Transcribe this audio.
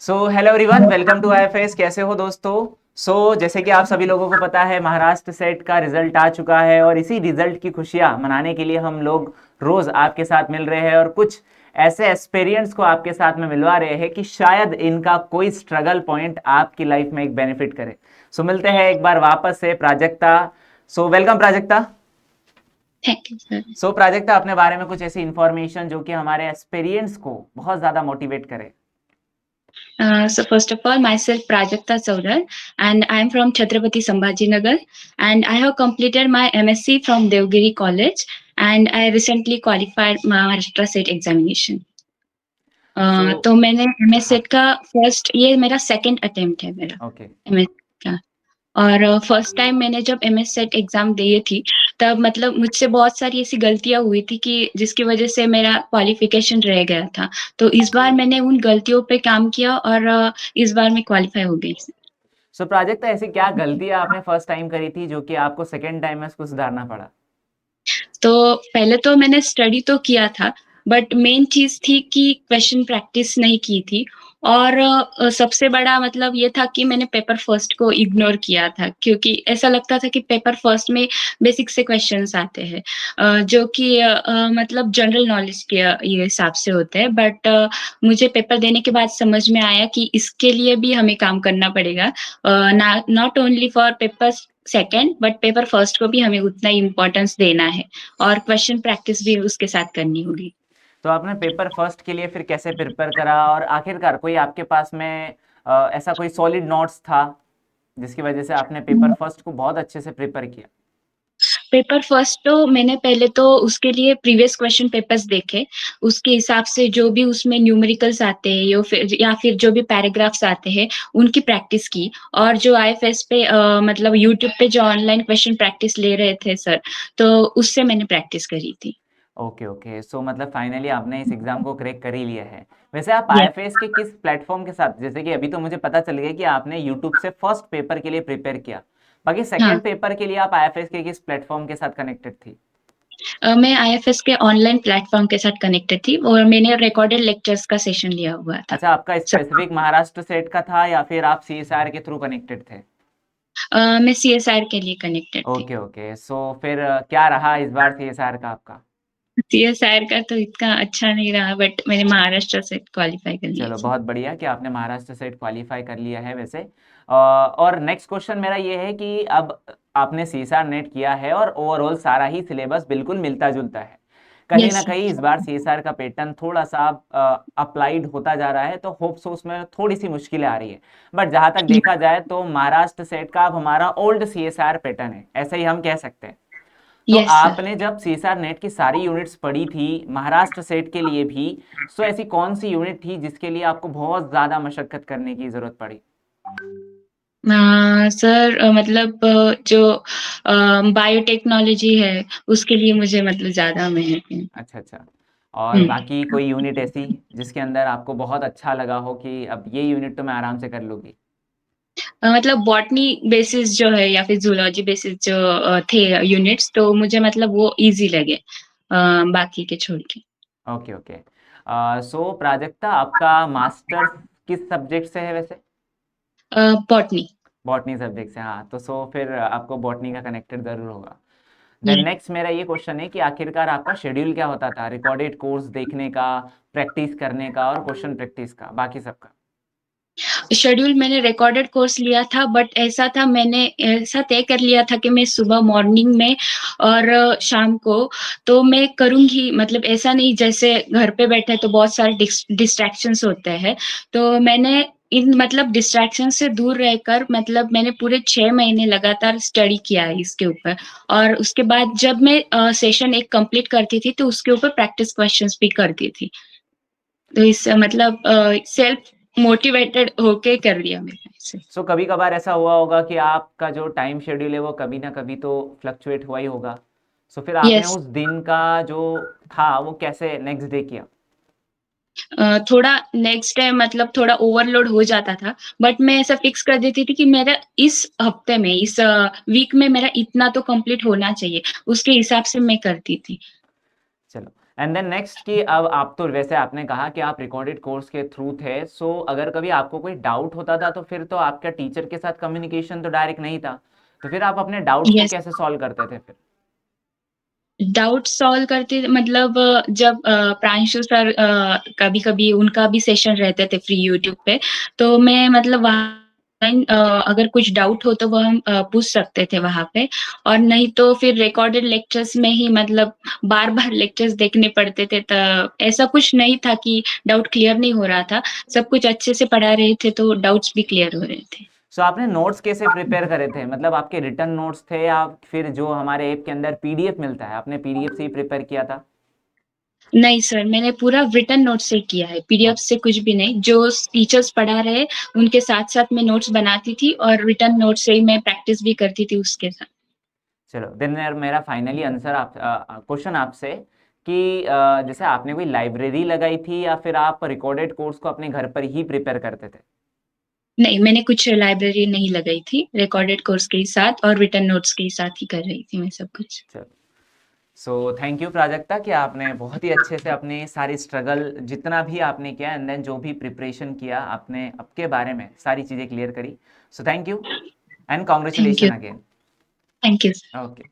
Hello everyone, welcome to IFS. कैसे हो दोस्तों? जैसे कि आप सभी लोगों को पता है, महाराष्ट्र सेट का रिजल्ट आ चुका है और इसी रिजल्ट की खुशियां मनाने के लिए हम लोग रोज आपके साथ मिल रहे हैं और कुछ ऐसे एक्सपीरियंस को आपके साथ में मिलवा रहे हैं कि शायद इनका कोई स्ट्रगल पॉइंट आपकी लाइफ में एक बेनिफिट करे। मिलते हैं एक बार वापस से Prajakta. Welcome Prajakta. Thank you sir. Prajakta, अपने बारे में कुछ ऐसी इंफॉर्मेशन जो कि हमारे एक्सपीरियंस को बहुत ज्यादा मोटिवेट करे। So first of all, myself Prajakta Saudar, and I am from Chhatrapati Sambhajinagar, and I have completed my MSc from Devgiri College, and I recently qualified Maharashtra State examination. सो तो मैंने MS हाँ, set का ये मेरा second attempt है मेरा okay. MS का। और फर्स्ट टाइम मैंने जब एमएस सेट एग्जाम दिए थी, तब मतलब मुझसे बहुत सारी ऐसी गलतियां हुई थी कि जिसकी वजह से मेरा क्वालिफिकेशन रह गया था। तो इस बार मैंने उन गलतियों पे काम किया और इस बार मैं क्वालिफाई हो गई। प्राजक्ता, ऐसी क्या गलतियां आपने फर्स्ट टाइम करी थी जो कि आपको सेकंड टाइम में उसको सुधारना पड़ा? तो पहले तो मैंने स्टडी तो किया था, बट मेन चीज थी कि क्वेश्चन प्रैक्टिस नहीं की थी। और सबसे बड़ा मतलब ये था कि मैंने पेपर फर्स्ट को इग्नोर किया था, क्योंकि ऐसा लगता था कि पेपर फर्स्ट में बेसिक से क्वेश्चंस आते हैं, जो कि मतलब जनरल नॉलेज के ये हिसाब से होते हैं। बट मुझे पेपर देने के बाद समझ में आया कि इसके लिए भी हमें काम करना पड़ेगा, not only for paper second but paper first को भी हमें उतना ही इम्पोर्टेंस देना है, और क्वेश्चन प्रैक्टिस भी उसके साथ करनी होगी। तो आपने पेपर फर्स्ट के लिए फिर कैसे प्रिपेयर करा और आखिरकार कोई आपके पास में ऐसा कोई सॉलिड नोट्स था जिसकी वजह से आपने पेपर फर्स्ट को बहुत अच्छे से प्रिपेयर किया? पेपर फर्स्ट तो मैंने पहले तो उसके लिए प्रीवियस क्वेश्चन पेपर्स देखे, उसके हिसाब से जो भी उसमें न्यूमेरिकल्स आते हैं या फिर जो भी पैराग्राफ्स आते हैं, उनकी प्रैक्टिस की। और जो आईएफएस पे मतलब यूट्यूब पे जो ऑनलाइन क्वेश्चन प्रैक्टिस ले रहे थे सर, तो उससे मैंने प्रैक्टिस करी थी। ओके ओके, मतलब फाइनली आपने इस एग्जाम को क्रैक कर ही लिया है। वैसे आप यस आईएफएस के किस प्लेटफॉर्म के साथ, जैसे कि अभी तो मुझे पता चल गया कि आपने यूट्यूब से फर्स्ट पेपर के लिए प्रिपेयर किया, बाकी हाँ। सेकंड पेपर के लिए आप आईएफएस के किस प्लेटफॉर्म के साथ कनेक्टेड थी? मैं आईएफएस के ऑनलाइन प्लेटफॉर्म के साथ कनेक्टेड थी और मैंने रिकॉर्डेड लेक्चर्स का सेशन लिया हुआ था। अच्छा, आपका सब स्पेसिफिक महाराष्ट्र सेट का था या फिर आप सीएसआर के थ्रू कनेक्टेड थे? मैं सीएसआर के लिए कनेक्टेड थी। ओके ओके, फिर क्या रहा इस बार सीएसआर का आपका? सीएसआर का तो इतना अच्छा नहीं रहा, बट मैंने महाराष्ट्र से क्वालिफाई कर लिया चलो, था। बहुत बढ़िया कि आपने महाराष्ट्र सेट क्वालिफाई कर लिया है वैसे। और नेक्स्ट क्वेश्चन मेरा ये है कि अब आपने सीएसआर नेट किया है और ओवरऑल सारा ही सिलेबस बिल्कुल मिलता जुलता है। कहीं यस ना कहीं इस बार सीएसआर का पैटर्न थोड़ा सा अप्लाइड होता जा रहा है, तो होप सो उसमें थोड़ी सी मुश्किलें आ रही है। बट जहां तक देखा जाए तो महाराष्ट्र सेट का अब हमारा ओल्ड सीएसआर पैटर्न है, ऐसे ही हम कह सकते हैं। तो यस सर। आपने जब सीएसआर नेट की सारी यूनिट्स पढ़ी थी महाराष्ट्र सेट के लिए भी, ऐसी कौन सी यूनिट थी जिसके लिए आपको बहुत ज्यादा मशक्कत करने की जरूरत पड़ी? सर मतलब जो बायोटेक्नोलॉजी है, उसके लिए मुझे मतलब ज्यादा मेहनत है। अच्छा अच्छा। और हम्म। बाकी कोई यूनिट ऐसी जिसके अंदर आपको बहुत अच्छा लगा हो कि अब ये यूनिट तो मैं आराम से कर लूंगी? मतलब बॉटनी बेसिस जो है या फिर जूलॉजी बेसिस जो थे यूनिट्स, तो मुझे मतलब वो इजी लगे, बाकी के छोड़ के। Okay okay. प्राजक्ता, आपका मास्टर्स किस सब्जेक्ट से है वैसे? बॉटनी। बॉटनी सब्जेक्ट से, हाँ। तो फिर आपको बॉटनी का कनेक्टेड जरूर होगा। देन नेक्स्ट मेरा ये क्वेश्चन है कि आखिरकार आपका शेड्यूल क्या होता था रिकॉर्डेड कोर्स देखने का, प्रैक्टिस करने का और क्वेश्चन प्रैक्टिस का, बाकी सबका? शेड्यूल मैंने रिकॉर्डेड कोर्स लिया था, बट मैंने ऐसा तय कर लिया था कि मैं सुबह मॉर्निंग में और शाम को तो मैं करूंगी। मतलब ऐसा नहीं जैसे घर पे बैठे तो बहुत सारे डिस्ट्रैक्शंस होते हैं, तो मैंने इन मतलब डिस्ट्रैक्शन से दूर रहकर मतलब मैंने पूरे 6 महीने लगातार स्टडी किया है इसके ऊपर। और उसके बाद जब मैं सेशन एक कंप्लीट करती थी, तो उसके ऊपर प्रैक्टिस क्वेश्चंस भी करती थी। तो इस मतलब सेल्फ मोटिवेटेड होके कर लिया मैंने इसे। कभी कभार ऐसा हुआ होगा कि आपका जो टाइम शेड्यूल है वो कभी ना कभी तो फ्लक्चुएट हुआ ही होगा। फिर आपने यस। उस दिन का जो था वो कैसे नेक्स्ट डे किया? थोड़ा नेक्स्ट टाइम मतलब थोड़ा ओवरलोड हो जाता था, बट मैं ऐसा फिक्स कर देती थी कि मेरा इस हफ्ते में इस वीक में मेरा इतना तो कंप्लीट होना चाहिए, उसके हिसाब से मैं करती थी। चलो, एंड देन नेक्स्ट कि अब आप तो वैसे आपने कहा कि आप रिकॉर्डेड कोर्स के थ्रू थे, सो अगर कभी आपको कोई डाउट होता था तो फिर तो आपका टीचर के साथ कम्युनिकेशन तो डायरेक्ट नहीं था, तो फिर आप अपने डाउट्स को यस, कैसे सॉल्व करते थे फिर? डाउट सॉल्व करते मतलब जब प्रांशु सर कभी कभी उनका भी सेशन रहते थे फ्री यूट्यूब पे, तो मैं मतलब वहाँ अगर कुछ डाउट हो तो वह हम पूछ सकते थे वहां पे, और नहीं तो फिर रिकॉर्डेड लेक्चर्स में ही मतलब बार बार लेक्चर्स देखने पड़ते थे, तो ऐसा कुछ नहीं था कि डाउट क्लियर नहीं हो रहा था, सब कुछ अच्छे से पढ़ा रहे थे तो डाउट्स भी क्लियर हो रहे थे। सो आपने नोट्स कैसे प्रिपेयर करे थे, मतलब आपके रिटर्न नोट्स थे या फिर जो हमारे ऐप के अंदर पीडीएफ मिलता है, आपने पीडीएफ से ही प्रिपेयर किया था? नहीं सर, मैंने पूरा रिटन नोट से किया है, पीडीएफ से कुछ भी नहीं। जो टीचर्स पढ़ा रहे उनके साथ-साथ मैं नोट्स बनाती थी और रिटन नोट से ही मैं प्रैक्टिस भी करती थी उसके साथ। चलो देन यार, मेरा फाइनली आंसर आप क्वेश्चन आपसे कि जैसे आपने कोई लाइब्रेरी लगाई थी या फिर आप रिकॉर्डेड कोर्स को अपने घर पर ही प्रिपेयर करते थे? नहीं, मैंने कुछ लाइब्रेरी नहीं लगाई थी, रिकॉर्डेड कोर्स के ही साथ और रिटन नोट्स के ही साथ ही कर रही थी मैं सब कुछ। चलो, सो थैंक यू प्राजक्ता कि आपने बहुत ही अच्छे से अपनी सारी स्ट्रगल जितना भी आपने किया एंड देन जो भी प्रिपरेशन किया आपने आपके बारे में सारी चीज़ें क्लियर करी। So thank you and thank you, congratulation again. Thank you. Okay.